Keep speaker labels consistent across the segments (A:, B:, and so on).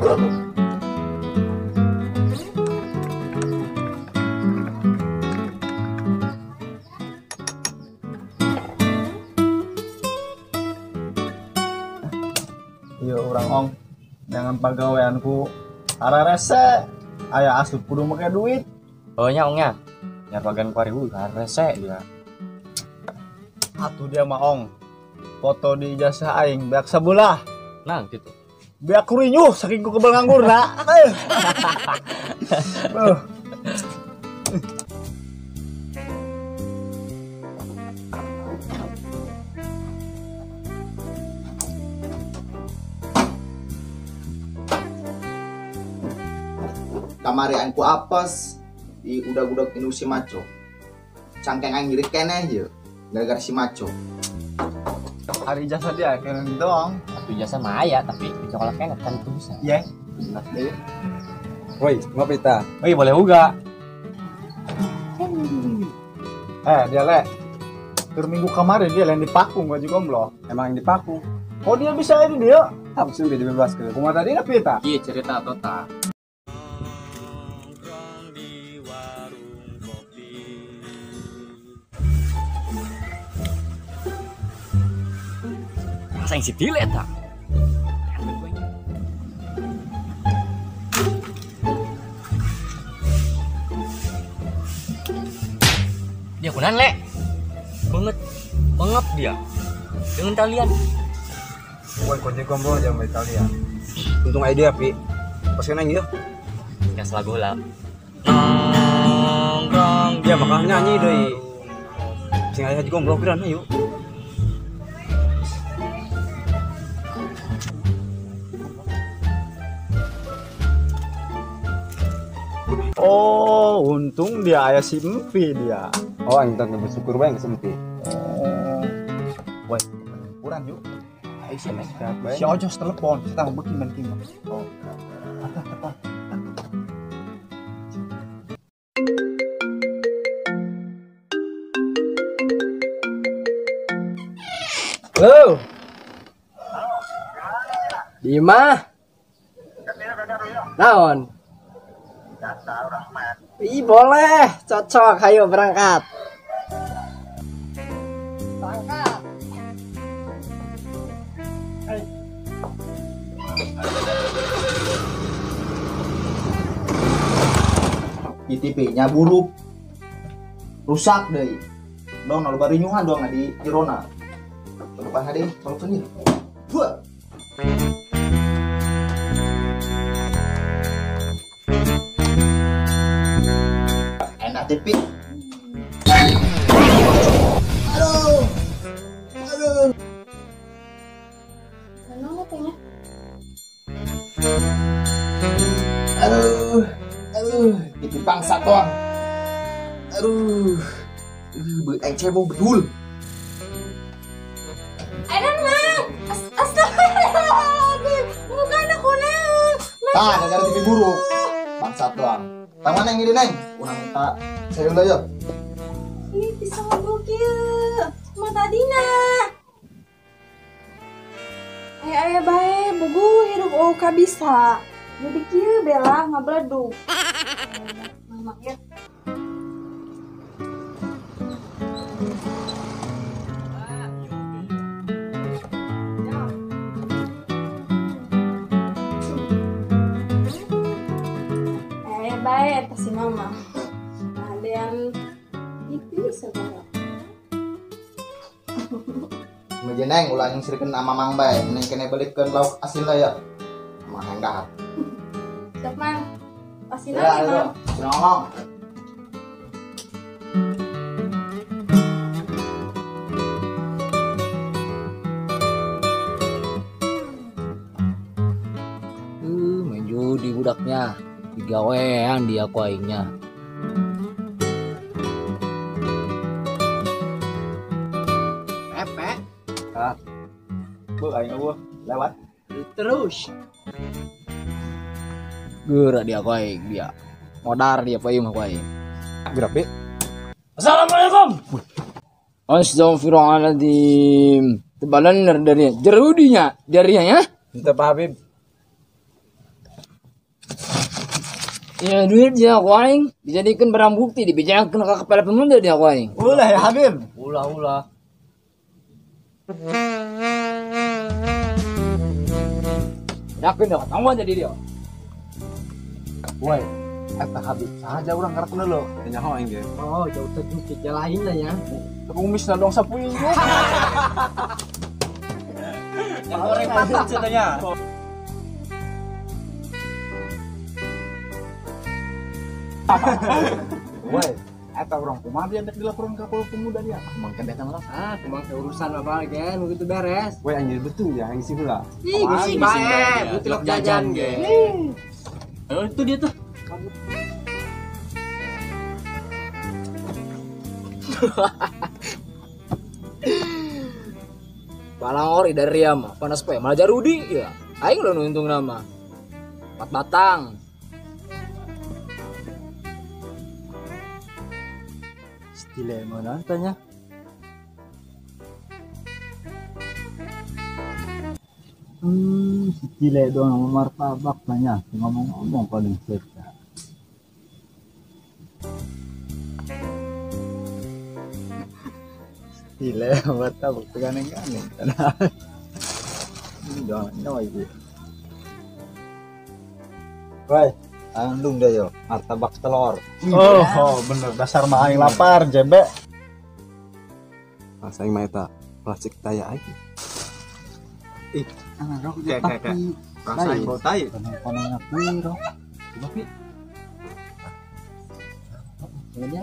A: Iya orang ong dengan pegawaianku arah rese ayah asup kudu make duit.
B: Oh nya ongnya nyar bagian kuari rese dia.
A: Atuh dia mah ong foto di ijazah aing beak sebelah
B: Nah gitu.
A: beak kurinyuh saking ku kebel nganggurna.
C: Kamari aing ku apes di udag-udag inu si maco. Cangkeng aing ngirit keneh ye gara-gara si maco.
A: Hari ijazah dia keren doang.
B: Itu jasa mah aya tapi dicokolak kan itu bisa.
A: Ya.
D: Woi, ngopi ta?
B: Oh iya boleh juga.
A: Dia le. Tur minggu kemarin dia lain dipakung baju gomblo.
D: Emang yang dipaku.
A: Kok dia bisa ini dia?
D: Langsung dia dibebaskan. Kuma tadi tapi ta?
B: Iya cerita tota. Masa yang si Tile ta? Dia kunan le. Bengep dia. Dengan kalian.
D: Bukan kunci gomblo aja sama Italia. Untung ide api. Pas kena gitu.
B: Yang selagu lah. Nongkrong
D: Dia bakal nyanyi deh. Sing aya juga gomblo piran ayo.
A: Oh, untung dia ayah si Empi dia.
D: Oh, yang tadi bersyukur banget sempi.
A: Woi, kurang yuk. Ayo sih, Mas. Si
D: Si
A: Ojos telepon, kita mau bikin main tim. Oh.
E: Halo. Dima. Naon? Ih boleh, cocok, ayo berangkat. Berangkat.
C: ITP-nya buruk. Rusak deh. Dong lalu bari nyuhan dong di Irona. Depan hari kalau sini. Buat. Enak tipi. Aduh. Aduh. Aduh. Aduh, tipi bangsa doang. Aduh. Anh cebong betul.
F: Astagfirullahaladzim, bukan aku naon.
C: Tah, negara TV buruk. Bangsat doang. Tangan yang ini neng, urang minta saya dulu aja.
F: Ih, bisa ngobrol kieu. Mata dina. Aya bae, bugu hirup oka bisa. Jadi kieu bela ngabledug. Mama ya. Baik, kasih mama. Ada yang itu segala.
C: Mejeneng ulah yang sirikeun sama Mang bae, mending kene balikeun lauk asin lah ya. Mah hendak.
F: Siap, Mang. Kasih
C: Ya,
F: lagi,
C: ayo.
F: Mang.
C: Ngomong.
E: Main judi budaknya. Digawean dia ku aingnya. Pepe.
A: Bu aing eueuh lewat.
E: Terus. Geura dia ku aing dia. Modar dia ku aing mah ku aing.
D: Berapa?
E: Assalamualaikum. Astagfirullahaladzim. Tebalan dari jerudinya darinya ya.
D: Minta Pak Habib.
E: Ya duit dia aku aing dijadikan barang bukti dibijakan ke kepala pemuda dia aku aing.
A: Ulah ya Habib.
B: Ulah.
E: Yakin dah tahu jadi dia.
A: Woi, eta Habib saja urang ngarak dulu.
D: Nyaho aing ge.
E: Oh, jauh terjukit lain lah ya.
A: Kumis na dong sapuing.
B: Yang goreng pasir ceritanya.
A: Woi, eta urang kumaha dia hendak dilaporan ke Kapolda Pemuda dia.
E: Mangkan datang lah. Cuma urusan apa gen begitu beres.
D: Woi anjir betul ya yang isi heula.
E: Ih, bisi bae, butilok jajan ge.
B: Oh, itu dia tuh.
E: Palang ori dari Riama, panas pe, malah Jarudi ya. Aing lo nuntung nama. 4 batang.
A: Stile mana tanya? Stile doang sama martabak tanya. Ngomong-ngomong paling cerita. Stile martabak teganeng-ganeng. Ini doang nyawa itu. Woi, andung deh yo, martabak telur. Oh, bener dasar mah aing lapar, jebe.
D: Pas aing mah eta plastik taya aing.
A: Anak rok
D: Kayak rasain bau tai.
A: Kono piro. Coba pi. Ini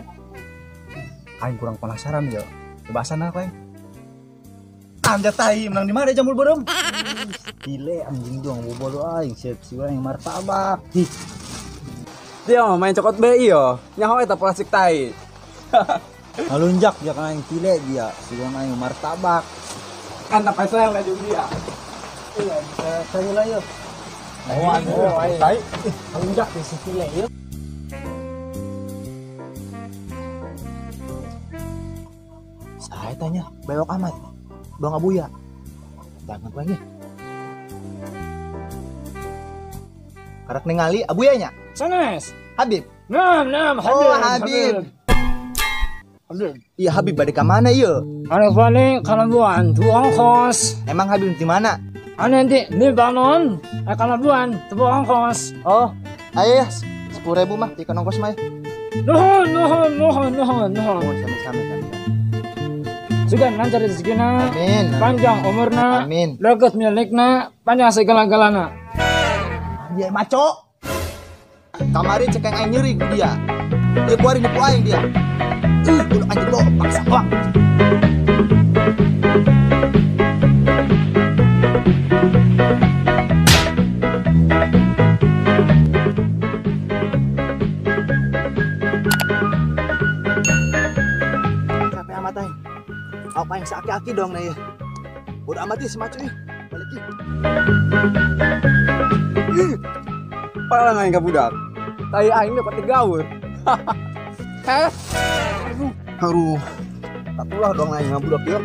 A: aing kurang penasaran yo. Coba sana aku aing. Anja tai menang di mana jambul bodom? Gile anjing doang bobo aing siap siwa yang martabak.
D: Dia mah main cokot BI yo. Nyaho eta plastik tai.
A: Ngalunjak dia kan aing tile dia, siwa aing martabak.
D: Kan tak saya enggak juga dia.
A: Iya, saya lah yo.
D: Oh, aing tai.
A: Ngalunjak di si tile yo. Saya tanya, bewok amat. Bang Abuya. Jangan lagi. Karak ningali Abuyanya.
E: Sanes.
A: Habib.
E: Nam,
A: Oh, Habib. Iya Habib balik ke mana iya?
E: Ane balik Kalabuan, tuang kos.
A: Emang Habib di mana?
E: Ane nanti Libanon, Kalabuan, tuang kos.
A: Oh, ayo ya, 10.000 mah di ongkos mah.
E: Nuhun.
A: Oh, sama-sama kan.
E: Juga lancar rezekina,
A: Amin.
E: panjang umurna,
A: Amin.
E: legat milikna, panjang segala-galana.
A: Dia maco. Kamari cek yang aing nyeri ku dia. Dia keluarin nipu aing dia. Udah anjing lo paksa bang. Capek amat aing. Apa yang seaki-aki dong nih ya. Udah amat sih macu ih. Balik ih.
D: Palang aing ka budak. Tai aing dapat digawe. Heh. Aduh. Tak tulah dong aing ngabudak yuk.